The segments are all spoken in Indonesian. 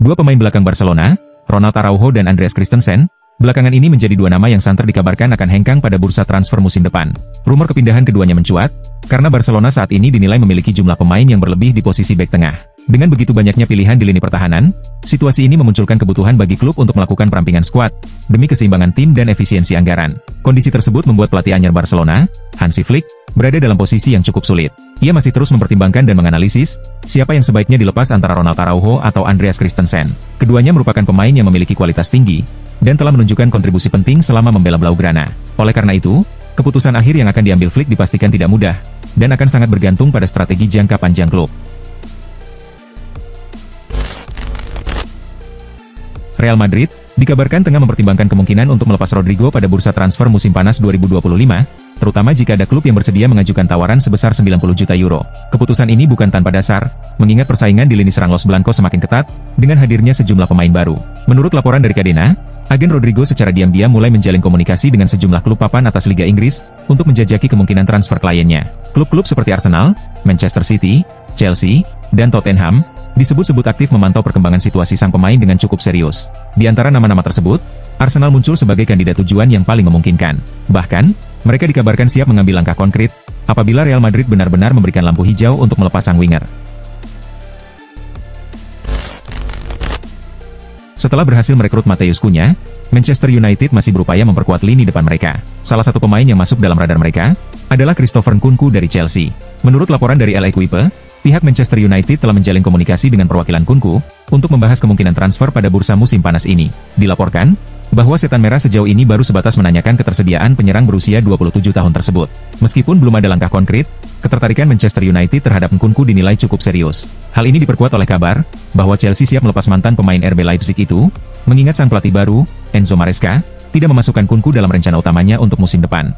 Dua pemain belakang Barcelona, Ronald Araujo dan Andreas Christensen, belakangan ini menjadi dua nama yang santer dikabarkan akan hengkang pada bursa transfer musim depan. Rumor kepindahan keduanya mencuat, karena Barcelona saat ini dinilai memiliki jumlah pemain yang berlebih di posisi bek tengah. Dengan begitu banyaknya pilihan di lini pertahanan, situasi ini memunculkan kebutuhan bagi klub untuk melakukan perampingan skuad, demi keseimbangan tim dan efisiensi anggaran. Kondisi tersebut membuat pelatih anyar Barcelona, Hansi Flick, berada dalam posisi yang cukup sulit. Ia masih terus mempertimbangkan dan menganalisis, siapa yang sebaiknya dilepas antara Ronald Araujo atau Andreas Christensen. Keduanya merupakan pemain yang memiliki kualitas tinggi, dan telah menunjukkan kontribusi penting selama membela Blaugrana. Oleh karena itu, keputusan akhir yang akan diambil Flick dipastikan tidak mudah, dan akan sangat bergantung pada strategi jangka panjang klub. Real Madrid dikabarkan tengah mempertimbangkan kemungkinan untuk melepas Rodrigo pada bursa transfer musim panas 2025, terutama jika ada klub yang bersedia mengajukan tawaran sebesar 90 juta euro. Keputusan ini bukan tanpa dasar, mengingat persaingan di lini serang Los Blancos semakin ketat, dengan hadirnya sejumlah pemain baru. Menurut laporan dari Cadena, agen Rodrigo secara diam-diam mulai menjalin komunikasi dengan sejumlah klub papan atas Liga Inggris, untuk menjajaki kemungkinan transfer kliennya. Klub-klub seperti Arsenal, Manchester City, Chelsea, dan Tottenham, disebut-sebut aktif memantau perkembangan situasi sang pemain dengan cukup serius. Di antara nama-nama tersebut, Arsenal muncul sebagai kandidat tujuan yang paling memungkinkan. Bahkan, mereka dikabarkan siap mengambil langkah konkret, apabila Real Madrid benar-benar memberikan lampu hijau untuk melepas sang winger. Setelah berhasil merekrut Matheus Cunha, Manchester United masih berupaya memperkuat lini depan mereka. Salah satu pemain yang masuk dalam radar mereka, adalah Christopher Nkunku dari Chelsea. Menurut laporan dari L'Equipe, pihak Manchester United telah menjalin komunikasi dengan perwakilan Nkunku untuk membahas kemungkinan transfer pada bursa musim panas ini. Dilaporkan bahwa Setan Merah sejauh ini baru sebatas menanyakan ketersediaan penyerang berusia 27 tahun tersebut. Meskipun belum ada langkah konkret, ketertarikan Manchester United terhadap Nkunku dinilai cukup serius. Hal ini diperkuat oleh kabar bahwa Chelsea siap melepas mantan pemain RB Leipzig itu, mengingat sang pelatih baru, Enzo Maresca, tidak memasukkan Nkunku dalam rencana utamanya untuk musim depan.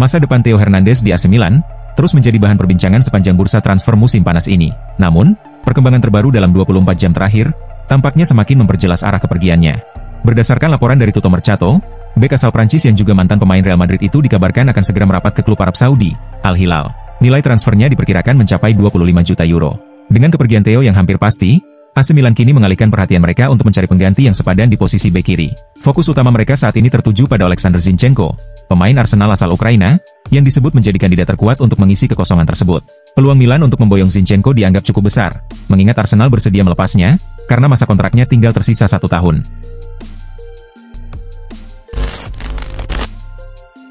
Masa depan Theo Hernandez di AC Milan terus menjadi bahan perbincangan sepanjang bursa transfer musim panas ini. Namun, perkembangan terbaru dalam 24 jam terakhir tampaknya semakin memperjelas arah kepergiannya. Berdasarkan laporan dari Tutto Mercato, bek asal Prancis yang juga mantan pemain Real Madrid itu dikabarkan akan segera merapat ke klub Arab Saudi, Al Hilal. Nilai transfernya diperkirakan mencapai 25 juta euro. Dengan kepergian Theo yang hampir pasti, AC Milan kini mengalihkan perhatian mereka untuk mencari pengganti yang sepadan di posisi bek kiri. Fokus utama mereka saat ini tertuju pada Alexander Zinchenko, pemain Arsenal asal Ukraina, yang disebut menjadi kandidat terkuat untuk mengisi kekosongan tersebut. Peluang Milan untuk memboyong Zinchenko dianggap cukup besar, mengingat Arsenal bersedia melepasnya, karena masa kontraknya tinggal tersisa 1 tahun.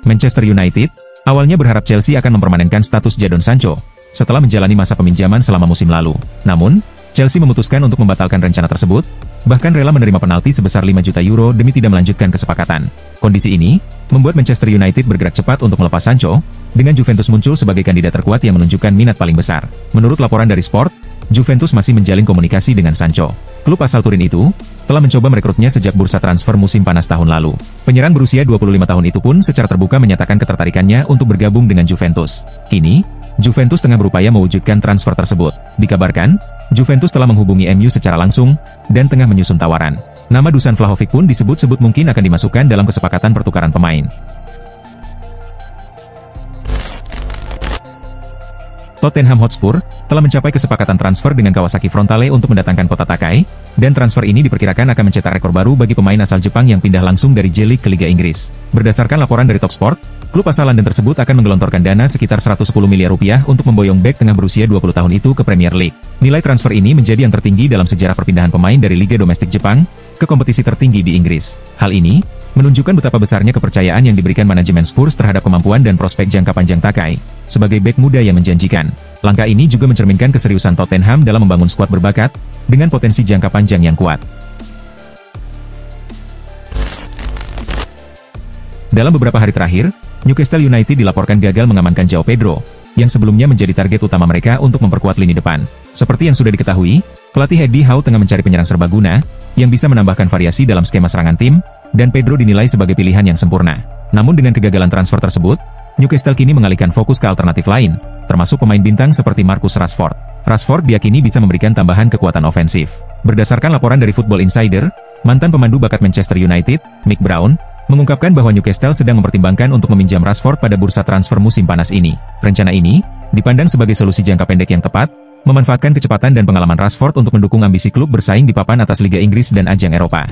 Manchester United awalnya berharap Chelsea akan mempermanenkan status Jadon Sancho, setelah menjalani masa peminjaman selama musim lalu. Namun, Chelsea memutuskan untuk membatalkan rencana tersebut, bahkan rela menerima penalti sebesar 5 juta euro demi tidak melanjutkan kesepakatan. Kondisi ini membuat Manchester United bergerak cepat untuk melepas Sancho, dengan Juventus muncul sebagai kandidat terkuat yang menunjukkan minat paling besar. Menurut laporan dari Sport, Juventus masih menjalin komunikasi dengan Sancho. Klub asal Turin itu telah mencoba merekrutnya sejak bursa transfer musim panas tahun lalu. Penyerang berusia 25 tahun itu pun secara terbuka menyatakan ketertarikannya untuk bergabung dengan Juventus. Kini, Juventus tengah berupaya mewujudkan transfer tersebut. Dikabarkan, Juventus telah menghubungi MU secara langsung, dan tengah menyusun tawaran. Nama Dusan Vlahovic pun disebut-sebut mungkin akan dimasukkan dalam kesepakatan pertukaran pemain. Tottenham Hotspur telah mencapai kesepakatan transfer dengan Kawasaki Frontale untuk mendatangkan Kota Takai, dan transfer ini diperkirakan akan mencetak rekor baru bagi pemain asal Jepang yang pindah langsung dari J-League ke Liga Inggris. Berdasarkan laporan dari Talksport, klub asal London tersebut akan menggelontorkan dana sekitar 110 miliar rupiah untuk memboyong bek tengah berusia 20 tahun itu ke Premier League. Nilai transfer ini menjadi yang tertinggi dalam sejarah perpindahan pemain dari Liga Domestik Jepang ke kompetisi tertinggi di Inggris. Hal ini menunjukkan betapa besarnya kepercayaan yang diberikan manajemen Spurs terhadap kemampuan dan prospek jangka panjang Takai sebagai bek muda yang menjanjikan. Langkah ini juga mencerminkan keseriusan Tottenham dalam membangun skuad berbakat dengan potensi jangka panjang yang kuat. Dalam beberapa hari terakhir, Newcastle United dilaporkan gagal mengamankan João Pedro, yang sebelumnya menjadi target utama mereka untuk memperkuat lini depan. Seperti yang sudah diketahui, pelatih Eddie Howe tengah mencari penyerang serbaguna, yang bisa menambahkan variasi dalam skema serangan tim, dan Pedro dinilai sebagai pilihan yang sempurna. Namun dengan kegagalan transfer tersebut, Newcastle kini mengalihkan fokus ke alternatif lain, termasuk pemain bintang seperti Marcus Rashford. Rashford diyakini bisa memberikan tambahan kekuatan ofensif. Berdasarkan laporan dari Football Insider, mantan pemandu bakat Manchester United, Mick Brown, mengungkapkan bahwa Newcastle sedang mempertimbangkan untuk meminjam Rashford pada bursa transfer musim panas ini. Rencana ini dipandang sebagai solusi jangka pendek yang tepat, memanfaatkan kecepatan dan pengalaman Rashford untuk mendukung ambisi klub bersaing di papan atas Liga Inggris dan ajang Eropa.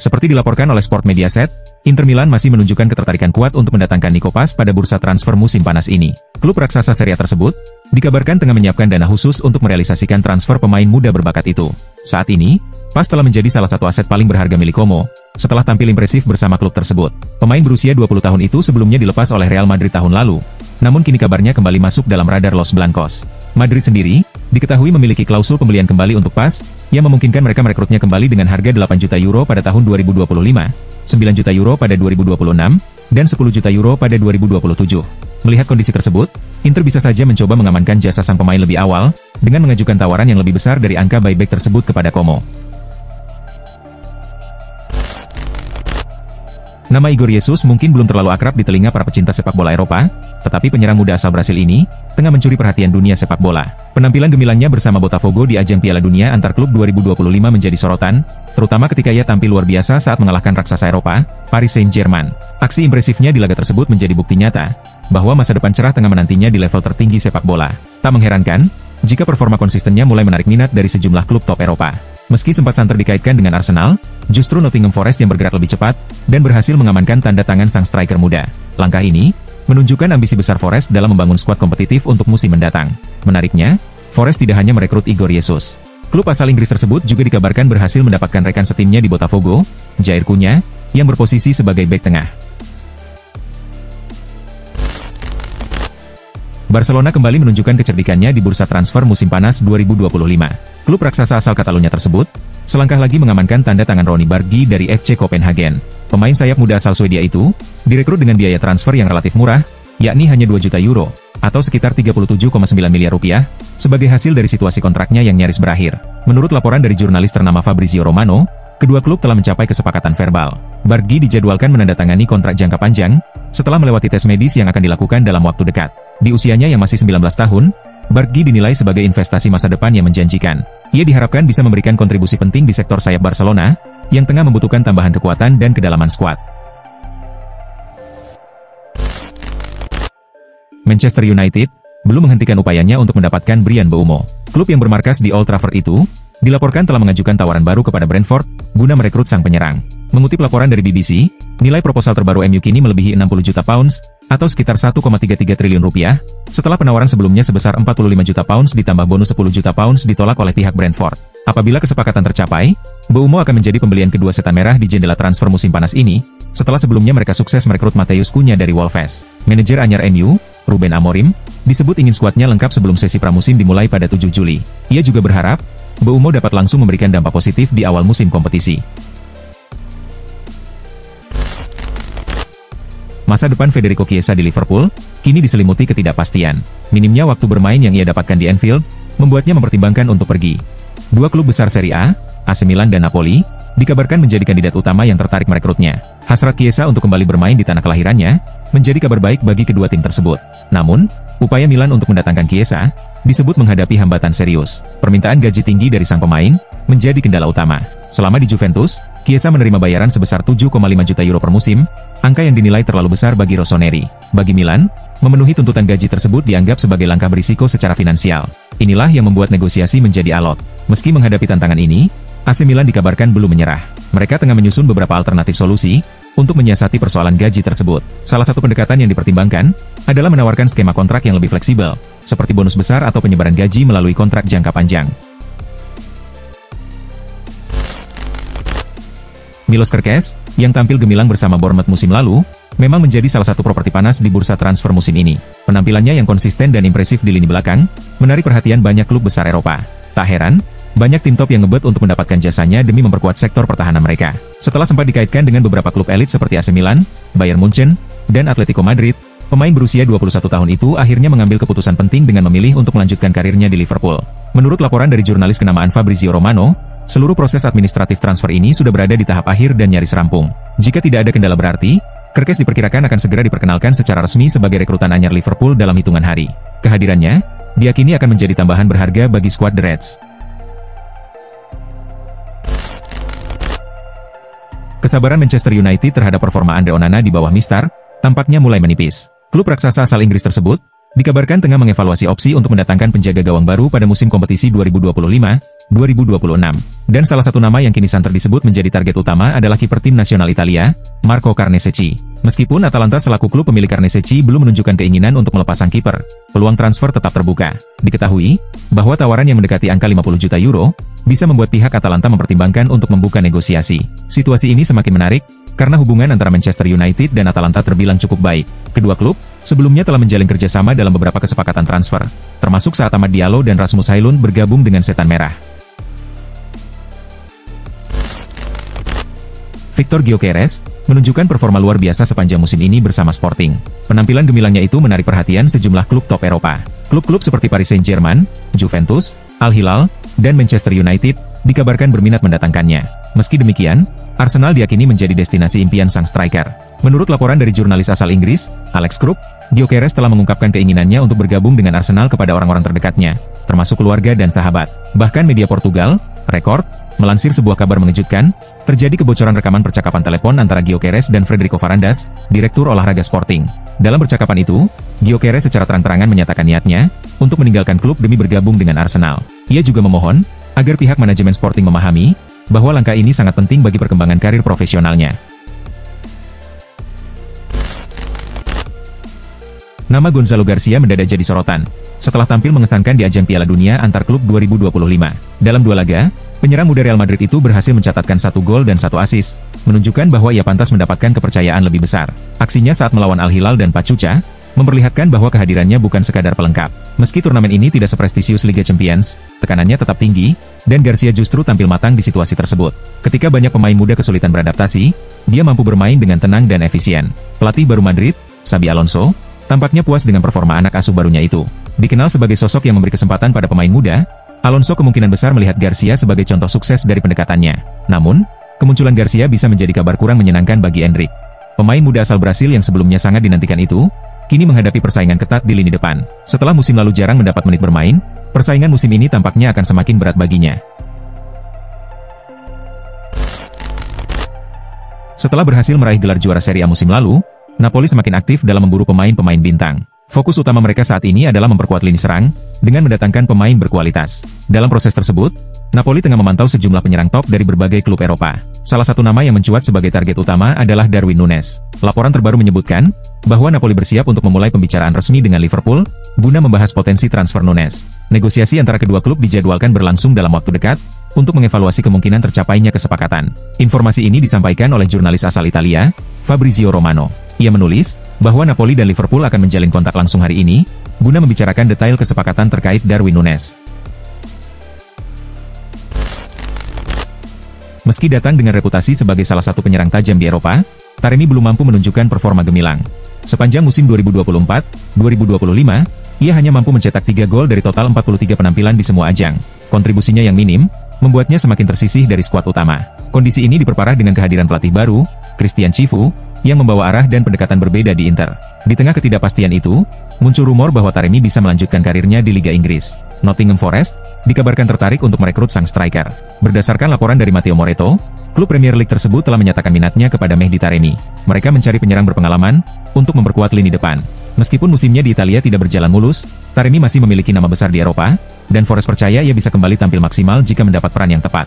Seperti dilaporkan oleh Sport Mediaset, Inter Milan masih menunjukkan ketertarikan kuat untuk mendatangkan Nico Paz pada bursa transfer musim panas ini. Klub raksasa Serie A tersebut dikabarkan tengah menyiapkan dana khusus untuk merealisasikan transfer pemain muda berbakat itu. Saat ini, Paz telah menjadi salah satu aset paling berharga milik Como, setelah tampil impresif bersama klub tersebut. Pemain berusia 20 tahun itu sebelumnya dilepas oleh Real Madrid tahun lalu, namun kini kabarnya kembali masuk dalam radar Los Blancos. Madrid sendiri diketahui memiliki klausul pembelian kembali untuk Paz, yang memungkinkan mereka merekrutnya kembali dengan harga 8 juta euro pada tahun 2025, 9 juta euro pada 2026, dan 10 juta euro pada 2027. Melihat kondisi tersebut, Inter bisa saja mencoba mengamankan jasa sang pemain lebih awal, dengan mengajukan tawaran yang lebih besar dari angka buyback tersebut kepada Como. Nama Igor Jesus mungkin belum terlalu akrab di telinga para pecinta sepak bola Eropa, tetapi penyerang muda asal Brasil ini tengah mencuri perhatian dunia sepak bola. Penampilan gemilangnya bersama Botafogo di ajang Piala Dunia antar klub 2025 menjadi sorotan, terutama ketika ia tampil luar biasa saat mengalahkan raksasa Eropa, Paris Saint-Germain. Aksi impresifnya di laga tersebut menjadi bukti nyata bahwa masa depan cerah tengah menantinya di level tertinggi sepak bola. Tak mengherankan jika performa konsistennya mulai menarik minat dari sejumlah klub top Eropa. Meski sempat santer dikaitkan dengan Arsenal, justru Nottingham Forest yang bergerak lebih cepat dan berhasil mengamankan tanda tangan sang striker muda. Langkah ini menunjukkan ambisi besar Forest dalam membangun skuad kompetitif untuk musim mendatang. Menariknya, Forest tidak hanya merekrut Igor Jesus. Klub asal Inggris tersebut juga dikabarkan berhasil mendapatkan rekan setimnya di Botafogo, Jair Cunha, yang berposisi sebagai bek tengah. Barcelona kembali menunjukkan kecerdikannya di bursa transfer musim panas 2025. Klub raksasa asal Catalunya tersebut selangkah lagi mengamankan tanda tangan Ronny Bargi dari FC Copenhagen. Pemain sayap muda asal Swedia itu direkrut dengan biaya transfer yang relatif murah, yakni hanya 2 juta euro atau sekitar 37,9 miliar rupiah, sebagai hasil dari situasi kontraknya yang nyaris berakhir. Menurut laporan dari jurnalis ternama Fabrizio Romano, kedua klub telah mencapai kesepakatan verbal. Bargi dijadwalkan menandatangani kontrak jangka panjang setelah melewati tes medis yang akan dilakukan dalam waktu dekat. Di usianya yang masih 19 tahun, Bargi dinilai sebagai investasi masa depan yang menjanjikan. Ia diharapkan bisa memberikan kontribusi penting di sektor sayap Barcelona, yang tengah membutuhkan tambahan kekuatan dan kedalaman skuad. Manchester United belum menghentikan upayanya untuk mendapatkan Bryan Mbeumo. Klub yang bermarkas di Old Trafford itu dilaporkan telah mengajukan tawaran baru kepada Brentford guna merekrut sang penyerang. Mengutip laporan dari BBC, nilai proposal terbaru MU kini melebihi 60 juta pounds atau sekitar 1,33 triliun rupiah, setelah penawaran sebelumnya sebesar 45 juta pounds ditambah bonus 10 juta pounds ditolak oleh pihak Brentford. Apabila kesepakatan tercapai, Mbeumo akan menjadi pembelian kedua setan merah di jendela transfer musim panas ini, setelah sebelumnya mereka sukses merekrut Matheus Cunha dari Wolves. Manajer anyar MU, Ruben Amorim, disebut ingin skuadnya lengkap sebelum sesi pramusim dimulai pada 7 Juli. Ia juga berharap Mbeumo dapat langsung memberikan dampak positif di awal musim kompetisi. Masa depan Federico Chiesa di Liverpool kini diselimuti ketidakpastian. Minimnya waktu bermain yang ia dapatkan di Anfield membuatnya mempertimbangkan untuk pergi. Dua klub besar Serie A, AC Milan dan Napoli, dikabarkan menjadi kandidat utama yang tertarik merekrutnya. Hasrat Chiesa untuk kembali bermain di tanah kelahirannya menjadi kabar baik bagi kedua tim tersebut. Namun, upaya Milan untuk mendatangkan Chiesa disebut menghadapi hambatan serius. Permintaan gaji tinggi dari sang pemain menjadi kendala utama. Selama di Juventus, Chiesa menerima bayaran sebesar 7,5 juta euro per musim, angka yang dinilai terlalu besar bagi Rossoneri. Bagi Milan, memenuhi tuntutan gaji tersebut dianggap sebagai langkah berisiko secara finansial. Inilah yang membuat negosiasi menjadi alot. Meski menghadapi tantangan ini, AC Milan dikabarkan belum menyerah. Mereka tengah menyusun beberapa alternatif solusi untuk menyiasati persoalan gaji tersebut. Salah satu pendekatan yang dipertimbangkan adalah menawarkan skema kontrak yang lebih fleksibel, seperti bonus besar atau penyebaran gaji melalui kontrak jangka panjang. Milos Kerkez, yang tampil gemilang bersama Bournemouth musim lalu, memang menjadi salah satu properti panas di bursa transfer musim ini. Penampilannya yang konsisten dan impresif di lini belakang, menarik perhatian banyak klub besar Eropa. Tak heran, banyak tim top yang ngebet untuk mendapatkan jasanya demi memperkuat sektor pertahanan mereka. Setelah sempat dikaitkan dengan beberapa klub elit seperti AC Milan, Bayern Munchen, dan Atletico Madrid, pemain berusia 21 tahun itu akhirnya mengambil keputusan penting dengan memilih untuk melanjutkan karirnya di Liverpool. Menurut laporan dari jurnalis kenamaan Fabrizio Romano, seluruh proses administratif transfer ini sudah berada di tahap akhir dan nyaris rampung. Jika tidak ada kendala berarti, Kerkez diperkirakan akan segera diperkenalkan secara resmi sebagai rekrutan anyar Liverpool dalam hitungan hari. Kehadirannya diyakini akan menjadi tambahan berharga bagi skuad The Reds. Kesabaran Manchester United terhadap performa Andre Onana di bawah Mistar tampaknya mulai menipis. Klub raksasa asal Inggris tersebut dikabarkan tengah mengevaluasi opsi untuk mendatangkan penjaga gawang baru pada musim kompetisi 2025-2026. Dan salah satu nama yang kini santer disebut menjadi target utama adalah kiper tim nasional Italia, Marco Carnesecchi. Meskipun Atalanta selaku klub pemilik Carnesecchi belum menunjukkan keinginan untuk melepas sang kiper, peluang transfer tetap terbuka. Diketahui bahwa tawaran yang mendekati angka 50 juta euro bisa membuat pihak Atalanta mempertimbangkan untuk membuka negosiasi. Situasi ini semakin menarik karena hubungan antara Manchester United dan Atalanta terbilang cukup baik. Kedua klub sebelumnya telah menjalin kerjasama dalam beberapa kesepakatan transfer, termasuk saat Amad Diallo dan Rasmus Højlund bergabung dengan Setan Merah. Victor Gyökeres menunjukkan performa luar biasa sepanjang musim ini bersama Sporting. Penampilan gemilangnya itu menarik perhatian sejumlah klub top Eropa. Klub-klub seperti Paris Saint-Germain, Juventus, Al Hilal, dan Manchester United dikabarkan berminat mendatangkannya. Meski demikian, Arsenal diyakini menjadi destinasi impian sang striker. Menurut laporan dari jurnalis asal Inggris, Alex Krupp, Gyökeres telah mengungkapkan keinginannya untuk bergabung dengan Arsenal kepada orang-orang terdekatnya, termasuk keluarga dan sahabat. Bahkan media Portugal, Record, melansir sebuah kabar mengejutkan, terjadi kebocoran rekaman percakapan telepon antara Gyökeres dan Frederico Varandas, Direktur Olahraga Sporting. Dalam percakapan itu, Gyökeres secara terang-terangan menyatakan niatnya untuk meninggalkan klub demi bergabung dengan Arsenal. Ia juga memohon agar pihak manajemen Sporting memahami bahwa langkah ini sangat penting bagi perkembangan karir profesionalnya. Nama Gonzalo Garcia mendadak jadi sorotan setelah tampil mengesankan di ajang Piala Dunia antar klub 2025. Dalam 2 laga, penyerang muda Real Madrid itu berhasil mencatatkan 1 gol dan 1 assist, menunjukkan bahwa ia pantas mendapatkan kepercayaan lebih besar. Aksinya saat melawan Al Hilal dan Pachuca memperlihatkan bahwa kehadirannya bukan sekadar pelengkap. Meski turnamen ini tidak seprestisius Liga Champions, tekanannya tetap tinggi, dan Garcia justru tampil matang di situasi tersebut. Ketika banyak pemain muda kesulitan beradaptasi, dia mampu bermain dengan tenang dan efisien. Pelatih baru Madrid, Xabi Alonso, tampaknya puas dengan performa anak asuh barunya itu. Dikenal sebagai sosok yang memberi kesempatan pada pemain muda, Alonso kemungkinan besar melihat Garcia sebagai contoh sukses dari pendekatannya. Namun, kemunculan Garcia bisa menjadi kabar kurang menyenangkan bagi Endrick. Pemain muda asal Brasil yang sebelumnya sangat dinantikan itu, kini menghadapi persaingan ketat di lini depan. Setelah musim lalu jarang mendapat menit bermain, persaingan musim ini tampaknya akan semakin berat baginya. Setelah berhasil meraih gelar juara Serie A musim lalu, Napoli semakin aktif dalam memburu pemain-pemain bintang. Fokus utama mereka saat ini adalah memperkuat lini serang, dengan mendatangkan pemain berkualitas. Dalam proses tersebut, Napoli tengah memantau sejumlah penyerang top dari berbagai klub Eropa. Salah satu nama yang mencuat sebagai target utama adalah Darwin Núñez. Laporan terbaru menyebutkan bahwa Napoli bersiap untuk memulai pembicaraan resmi dengan Liverpool, guna membahas potensi transfer Núñez. Negosiasi antara kedua klub dijadwalkan berlangsung dalam waktu dekat, untuk mengevaluasi kemungkinan tercapainya kesepakatan. Informasi ini disampaikan oleh jurnalis asal Italia, Fabrizio Romano. Ia menulis bahwa Napoli dan Liverpool akan menjalin kontak langsung hari ini, guna membicarakan detail kesepakatan terkait Darwin Núñez. Meski datang dengan reputasi sebagai salah satu penyerang tajam di Eropa, Taremi belum mampu menunjukkan performa gemilang. Sepanjang musim 2024-2025, ia hanya mampu mencetak 3 gol dari total 43 penampilan di semua ajang. Kontribusinya yang minim, membuatnya semakin tersisih dari skuad utama. Kondisi ini diperparah dengan kehadiran pelatih baru, Christian Chivu, yang membawa arah dan pendekatan berbeda di Inter. Di tengah ketidakpastian itu, muncul rumor bahwa Taremi bisa melanjutkan karirnya di Liga Inggris. Nottingham Forest dikabarkan tertarik untuk merekrut sang striker. Berdasarkan laporan dari Matteo Moretto, klub Premier League tersebut telah menyatakan minatnya kepada Mehdi Taremi. Mereka mencari penyerang berpengalaman untuk memperkuat lini depan. Meskipun musimnya di Italia tidak berjalan mulus, Taremi masih memiliki nama besar di Eropa, dan Forest percaya ia bisa kembali tampil maksimal jika mendapat peran yang tepat.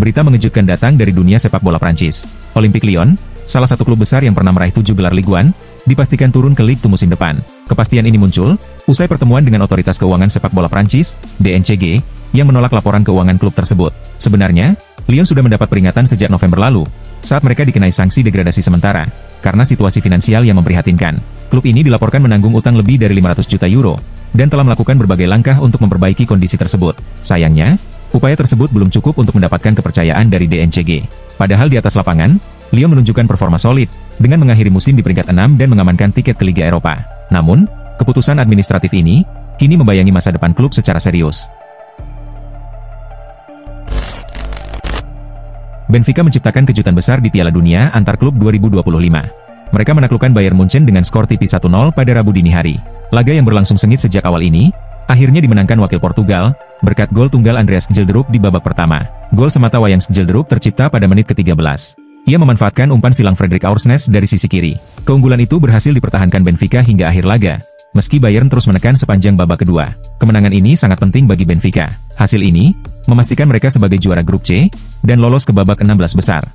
Berita mengejutkan datang dari dunia sepak bola Prancis. Olympique Lyon, salah satu klub besar yang pernah meraih 7 gelar Ligue 1, dipastikan turun ke Ligue 2 musim depan. Kepastian ini muncul usai pertemuan dengan Otoritas Keuangan Sepak Bola Prancis, DNCG, yang menolak laporan keuangan klub tersebut. Sebenarnya, Lyon sudah mendapat peringatan sejak November lalu, saat mereka dikenai sanksi degradasi sementara, karena situasi finansial yang memprihatinkan. Klub ini dilaporkan menanggung utang lebih dari 500 juta euro, dan telah melakukan berbagai langkah untuk memperbaiki kondisi tersebut. Sayangnya, upaya tersebut belum cukup untuk mendapatkan kepercayaan dari DNCG. Padahal di atas lapangan, Lyon menunjukkan performa solid, dengan mengakhiri musim di peringkat 6 dan mengamankan tiket ke Liga Eropa. Namun, keputusan administratif ini, kini membayangi masa depan klub secara serius. Benfica menciptakan kejutan besar di Piala Dunia antar klub 2025. Mereka menaklukkan Bayern Munchen dengan skor tipis 1-0 pada Rabu dini hari. Laga yang berlangsung sengit sejak awal ini, akhirnya dimenangkan wakil Portugal, berkat gol tunggal Andreas Gelderop di babak pertama. Gol semata wayang Gelderop tercipta pada menit ke-13. Ia memanfaatkan umpan silang Frederik Aursnes dari sisi kiri. Keunggulan itu berhasil dipertahankan Benfica hingga akhir laga. Meski Bayern terus menekan sepanjang babak kedua, kemenangan ini sangat penting bagi Benfica. Hasil ini memastikan mereka sebagai juara grup C dan lolos ke babak 16 besar.